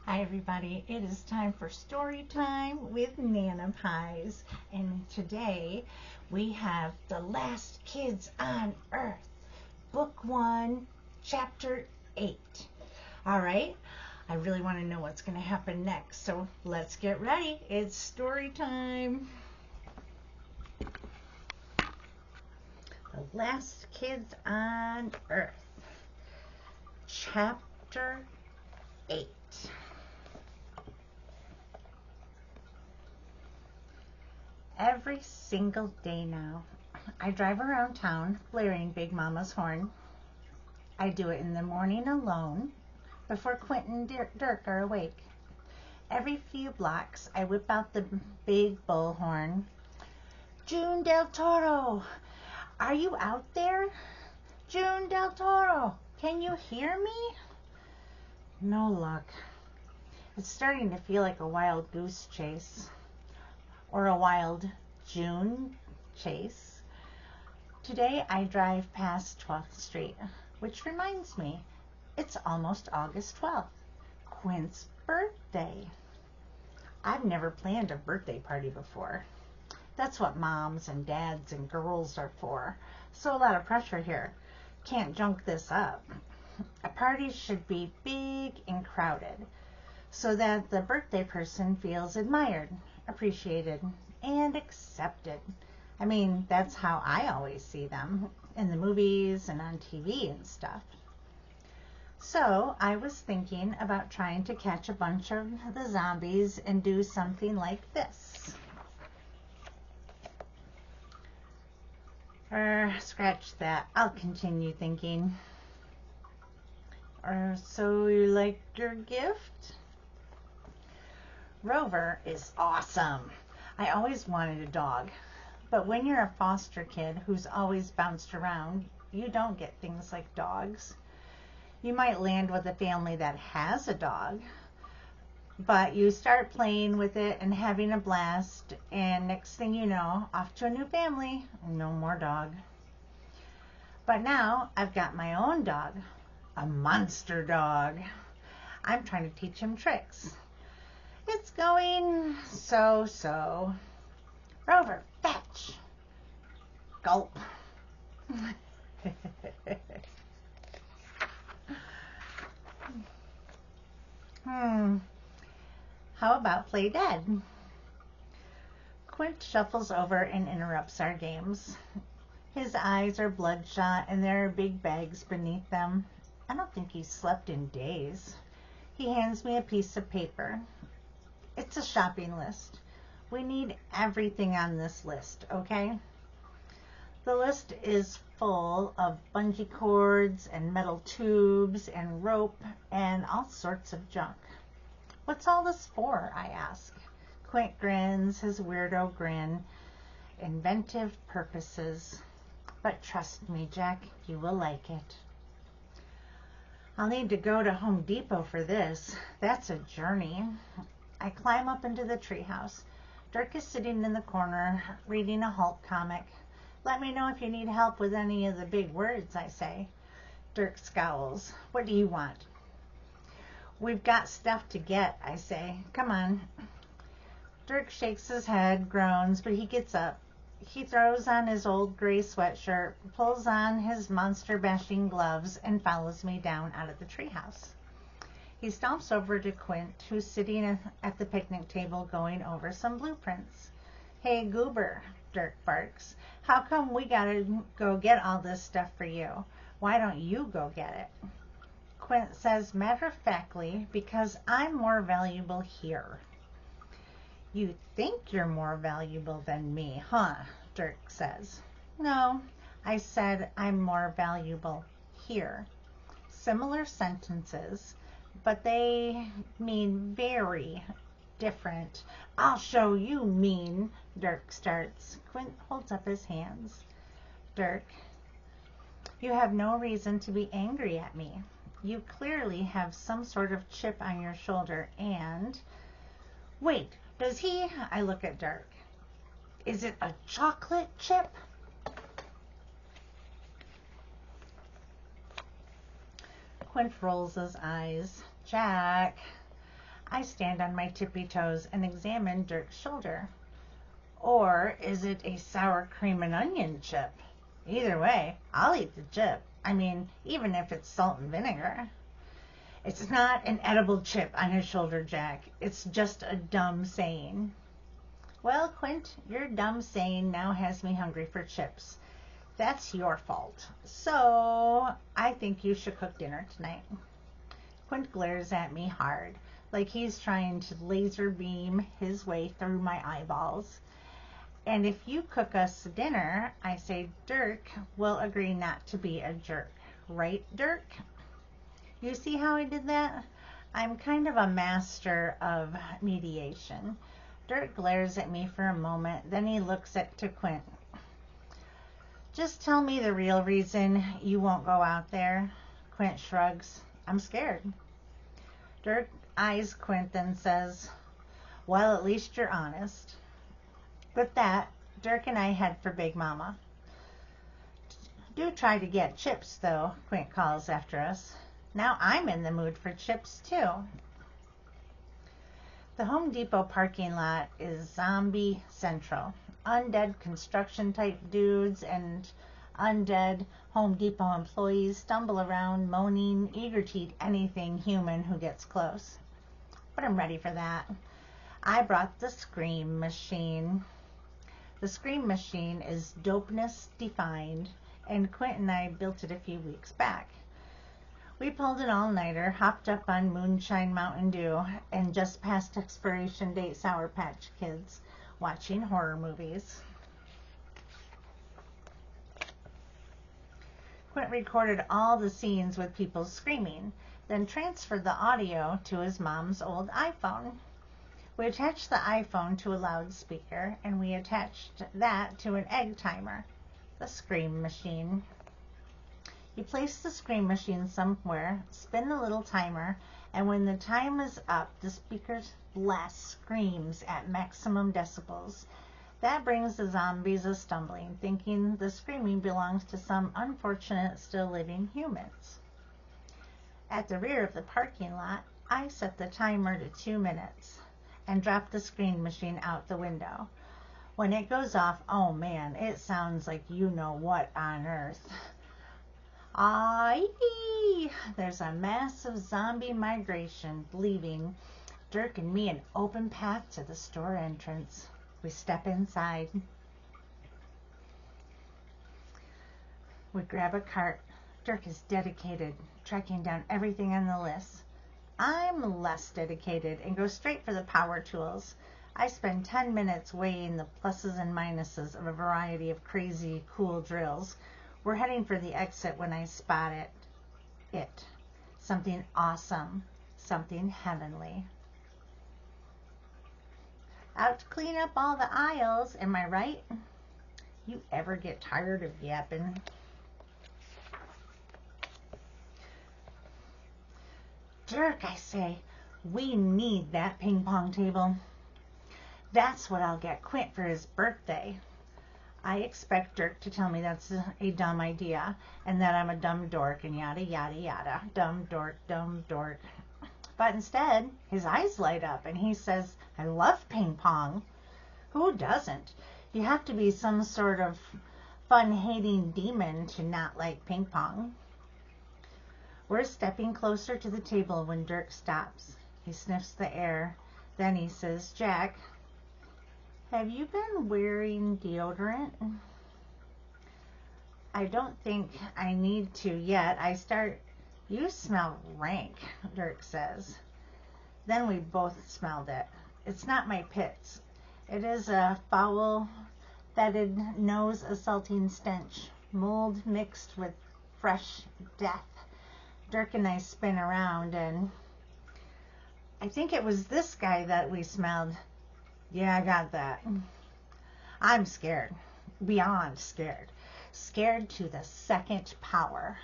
Hi everybody, it is time for story time with Nana Pies, and today we have The Last Kids on Earth, Book 1, Chapter 8. Alright, I really want to know what's going to happen next, so let's get ready. It's story time. The Last Kids on Earth, Chapter 8. Every single day now, I drive around town blaring Big Mama's horn. I do it in the morning alone, before Quint and Dirk are awake. Every few blocks, I whip out the big bullhorn. June del Toro, are you out there? June del Toro, can you hear me? No luck. It's starting to feel like a wild goose chase. Or a wild June chase. Today I drive past 12th Street, which reminds me, it's almost August 12th, Quint's birthday. I've never planned a birthday party before. That's what moms and dads and girls are for, so a lot of pressure here. Can't junk this up. A party should be big and crowded, so that the birthday person feels admired, appreciated, and accepted. I mean, that's how I always see them, in the movies and on TV and stuff. So I was thinking about trying to catch a bunch of the zombies and do something like this. Scratch that. I'll continue thinking. So you like your gift? Rover is awesome. I always wanted a dog. But when you're a foster kid who's always bounced around, you don't get things like dogs. You might land with a family that has a dog, but you start playing with it and having a blast, and next thing you know, off to a new family, no more dog. But now I've got my own dog, a monster dog. I'm trying to teach him tricks. It's going so. Rover, fetch. Gulp. How about play dead? Quint shuffles over and interrupts our games. His eyes are bloodshot and there are big bags beneath them. I don't think he's slept in days. He hands me a piece of paper. It's a shopping list. We need everything on this list, okay? The list is full of bungee cords and metal tubes and rope and all sorts of junk. What's all this for, I ask. Quint grins his weirdo grin. Inventive purposes. But trust me, Jack, you will like it. I'll need to go to Home Depot for this. That's a journey. I climb up into the treehouse. Dirk is sitting in the corner, reading a Hulk comic. Let me know if you need help with any of the big words, I say. Dirk scowls. What do you want? We've got stuff to get, I say. Come on. Dirk shakes his head, groans, but he gets up. He throws on his old gray sweatshirt, pulls on his monster-bashing gloves, and follows me down out of the treehouse. He stomps over to Quint, who's sitting at the picnic table going over some blueprints. Hey, Goober, Dirk barks. How come we gotta go get all this stuff for you? Why don't you go get it? Quint says matter-of-factly, because I'm more valuable here. You think you're more valuable than me, huh? Dirk says. No, I said I'm more valuable here. Similar sentences, but they mean very different. I'll show you mean, Dirk starts. Quint holds up his hands. Dirk, you have no reason to be angry at me. You clearly have some sort of chip on your shoulder and... Wait, does he? I look at Dirk. Is it a chocolate chip? Quint rolls his eyes. Jack, I stand on my tippy toes and examine Dirk's shoulder. Or is it a sour cream and onion chip? Either way, I'll eat the chip. I mean, even if it's salt and vinegar. It's not an edible chip on his shoulder, Jack. It's just a dumb saying. Well, Quint, your dumb saying now has me hungry for chips. That's your fault. So, I think you should cook dinner tonight. Quint glares at me hard, like he's trying to laser beam his way through my eyeballs. And if you cook us dinner, I say Dirk will agree not to be a jerk. Right, Dirk? You see how I did that? I'm kind of a master of mediation. Dirk glares at me for a moment, then he looks to Quint. Just tell me the real reason you won't go out there. Quint shrugs. I'm scared. Dirk eyes Quint, then says, well, at least you're honest. With that, Dirk and I head for Big Mama. Do try to get chips, though, Quint calls after us. Now I'm in the mood for chips, too. The Home Depot parking lot is zombie central. Undead construction-type dudes and undead Home Depot employees stumble around, moaning, eager to eat anything human who gets close. But I'm ready for that. I brought the Scream Machine. The Scream Machine is dopeness defined, and Quint and I built it a few weeks back. We pulled an all-nighter, hopped up on Moonshine Mountain Dew, and just past expiration date Sour Patch Kids, watching horror movies. Quint recorded all the scenes with people screaming, then transferred the audio to his mom's old iPhone. We attached the iPhone to a loudspeaker, and we attached that to an egg timer, the Scream Machine. You place the Scream Machine somewhere, spin the little timer, and when the time is up, the speaker's blast screams at maximum decibels. That brings the zombies a stumbling, thinking the screaming belongs to some unfortunate still living humans. At the rear of the parking lot, I set the timer to 2 minutes and drop the Scream Machine out the window. When it goes off, oh man, it sounds like you know what on earth. There's a massive zombie migration, leaving Dirk and me an open path to the store entrance. We step inside. We grab a cart. Dirk is dedicated, tracking down everything on the list. I'm less dedicated and go straight for the power tools. I spend 10 minutes weighing the pluses and minuses of a variety of crazy, cool drills. We're heading for the exit when I spot it. Something awesome. Something heavenly. Out to clean up all the aisles, am I right? You ever get tired of yapping? Dirk, I say, we need that ping pong table. That's what I'll get Quint for his birthday. I expect Dirk to tell me that's a dumb idea and that I'm a dumb dork and yada, yada, yada. Dumb dork, dumb dork. But instead, his eyes light up and he says, I love ping pong. Who doesn't? You have to be some sort of fun-hating demon to not like ping pong. We're stepping closer to the table when Dirk stops. He sniffs the air. Then he says, Jack, have you been wearing deodorant? I don't think I need to yet. You smell rank, Dirk says. Then we both smelled it. It's not my pits. It is a foul, fetid, nose-assaulting stench, mold mixed with fresh death. Dirk and I spin around, and I think it was this guy that we smelled. Yeah, I got that. I'm scared. Beyond scared. Scared to the second power.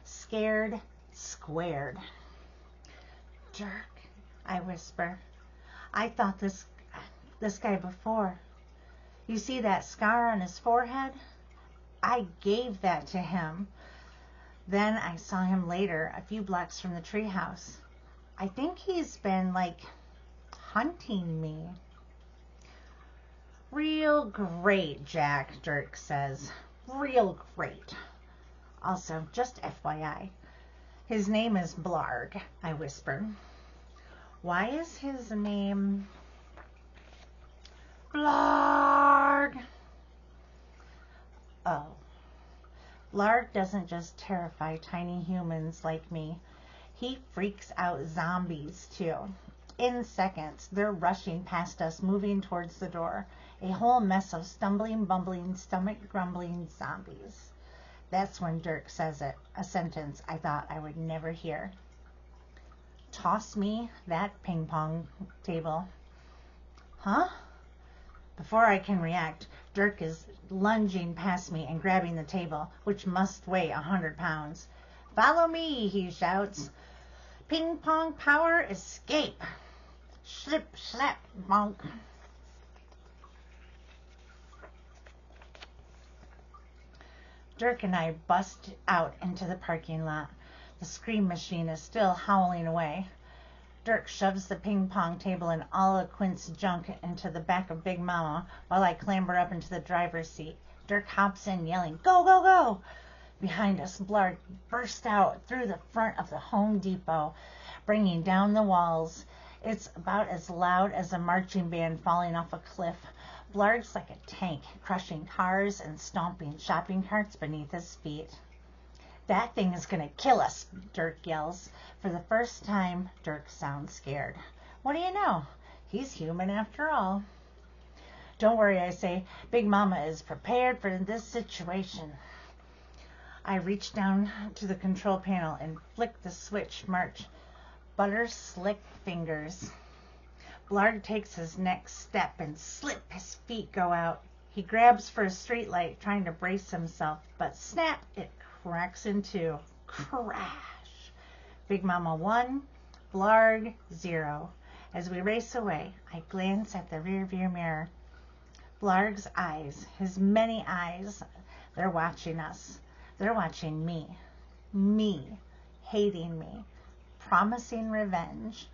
Scared squared. Dirk, I whisper. I thought this guy before. You see that scar on his forehead? I gave that to him. Then I saw him later, a few blocks from the treehouse. I think he's been like hunting me. Real great, Jack, Dirk says. Real great. Also, just FYI, his name is Blarg, I whisper. Why is his name Blarg? Oh. Blarg doesn't just terrify tiny humans like me. He freaks out zombies, too. In seconds, they're rushing past us, moving towards the door. A whole mess of stumbling, bumbling, stomach-grumbling zombies. That's when Dirk says it, a sentence I thought I would never hear. Toss me that ping-pong table. Huh? Before I can react, Dirk is lunging past me and grabbing the table, which must weigh 100 pounds. Follow me, he shouts. Ping-pong power escape. Slip, slap, bonk. Dirk and I bust out into the parking lot. The scream machine is still howling away. Dirk shoves the ping-pong table and all of Quint's junk into the back of Big Mama while I clamber up into the driver's seat. Dirk hops in, yelling, "Go, go, go!" Behind us, Blarg burst out through the front of the Home Depot, bringing down the walls. It's about as loud as a marching band falling off a cliff. Blarg's like a tank, crushing cars and stomping shopping carts beneath his feet. That thing is going to kill us, Dirk yells. For the first time, Dirk sounds scared. What do you know? He's human after all. Don't worry, I say. Big Mama is prepared for this situation. I reach down to the control panel and flick the switch march. Butter slick fingers. Blarg takes his next step and slip his feet go out. He grabs for a streetlight, trying to brace himself, but snap, it cracks in two. Crash. Big Mama 1, Blarg 0. As we race away, I glance at the rearview mirror. Blarg's eyes, his many eyes, they're watching us. They're watching me. Me. Hating me. Promising revenge.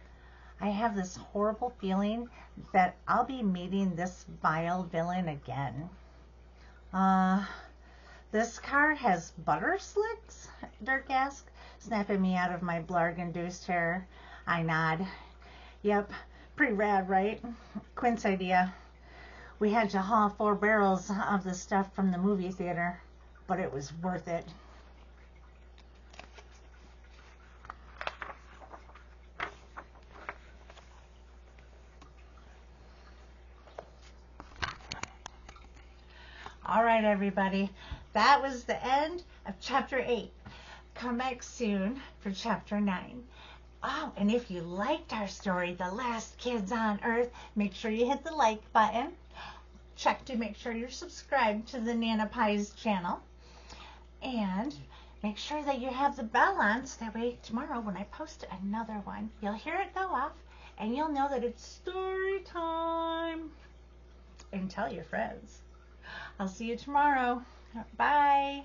I have this horrible feeling that I'll be meeting this vile villain again. This car has butter slicks? Dirk asked, snapping me out of my Blarg-induced terror. I nod. Yep, pretty rad, right? Quint's idea. We had to haul 4 barrels of the stuff from the movie theater, but it was worth it. All right, everybody. That was the end of Chapter 8. Come back soon for Chapter 9. Oh, and if you liked our story, The Last Kids on Earth, make sure you hit the like button. Check to make sure you're subscribed to the Nana Pies channel. And make sure that you have the bell on so that way tomorrow when I post another one, you'll hear it go off and you'll know that it's story time. And tell your friends. I'll see you tomorrow. Bye.